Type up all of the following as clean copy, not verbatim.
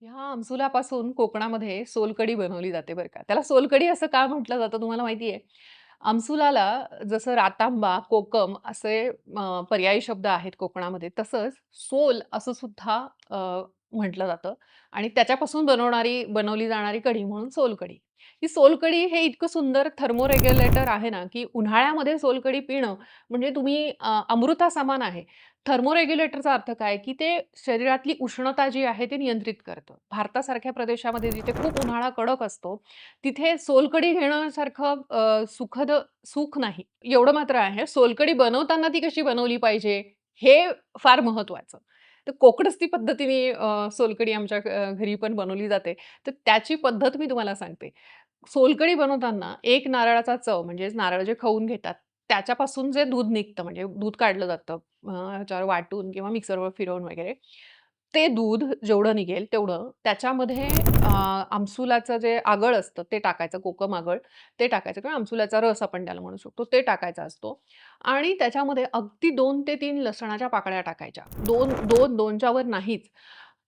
ह्या आमसुलापासून कोकणामध्ये सोलकढी बनवली जाते बरं का. त्याला सोलकढी असं का म्हटलं जातं तुम्हाला माहिती आहे? आमसुलाला जसं रातांबा, कोकम असे पर्यायी शब्द आहेत कोकणामध्ये, तसंच सोल असं सुद्धा अ, म्हटलं जातं आणि त्याच्यापासून बनवली जाणारी कढी म्हणून सोलकढी. ही सोलकढी हे इतकं सुंदर थर्मोरेग्युलेटर आहे ना, की उन्हाळ्यामध्ये सोलकढी पिणं म्हणजे तुम्ही अमृतासमान आहे. थर्मोरेग्युलेटरचा अर्थ काय, की ते शरीरातली उष्णता जी आहे ती नियंत्रित करतं. भारतासारख्या प्रदेशामध्ये जिथे खूप उन्हाळा कडक असतो, तिथे सोलकढी घेणं सारखं सुखद सुख नाही. एवढं मात्र आहे सोलकढी बनवताना ती कशी बनवली पाहिजे, हे फार महत्वाचं. तर कोकणस्थी पद्धतीने सोलकढी आमच्या घरी पण बनवली जाते. तर त्याची पद्धत मी तुम्हाला सांगते. सोलकढी बनवताना एक नारळाचा चव म्हणजेच नारळ जे खवून घेतात, त्याच्यापासून जे दूध निघतं म्हणजे दूध काढलं जातं ह्याच्यावर वाटून किंवा मिक्सरवर फिरवून वगैरे. ते दूध जेवढं निघेल तेवढं त्याच्यामध्ये आमसुलाचं जे आगळ असतं ते टाकायचं, कोकम आगळ ते टाकायचं किंवा आमसुलाचा रस आपण त्याला म्हणू शकतो, ते टाकायचा असतो आणि त्याच्यामध्ये अगदी 2 ते 3 लसणाच्या पाकळ्या टाकायच्या. 2च्या वर नाहीच.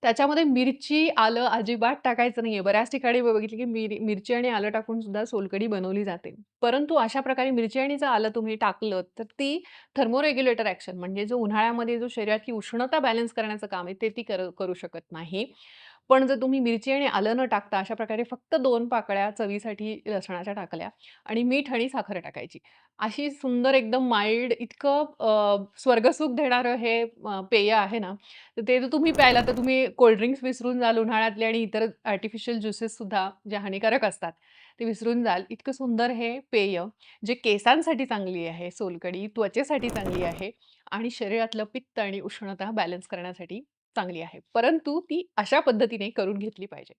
त्याच्यामध्ये मिरची, आलं अजिबात टाकायचं नाहीये. बऱ्याच ठिकाणी मी बघितलं की मिरची आणि आलं टाकून सुद्धा सोलकढी बनवली जाते. परंतु अशा प्रकारे मिरची आणि जर आलं तुम्ही टाकलं, तर ती थर्मोरेग्युलेटर ॲक्शन म्हणजे जो उन्हाळ्यामध्ये जो शरीरातली उष्णता बॅलन्स करण्याचं काम आहे, ते ती करू शकत नाही. पण जर तुम्ही मिरची आणि आलं न टाकता अशा प्रकारे फक्त 2 पाकळ्या चवीसाठी लसणाच्या टाकल्या आणि मीठ आणि साखर टाकायची. अशी सुंदर एकदम माईल्ड इतकं स्वर्गसुख देणारं हे पेय आहे ना, तर ते जर तुम्ही प्यायला तर तुम्ही कोल्ड ड्रिंक्स विसरून जाल उन्हाळ्यातले आणि इतर आर्टिफिशियल ज्युसेस सुद्धा जे हानिकारक असतात, ते विसरून जाल. इतकं सुंदर हे पेय जे केसांसाठी चांगली आहे सोलकढी, त्वचेसाठी चांगली आहे आणि शरीरातलं पित्त आणि उष्णता बॅलन्स करण्यासाठी चांगली आहे. परंतु ती अशा पद्धतीने करून घेतली पाहिजे.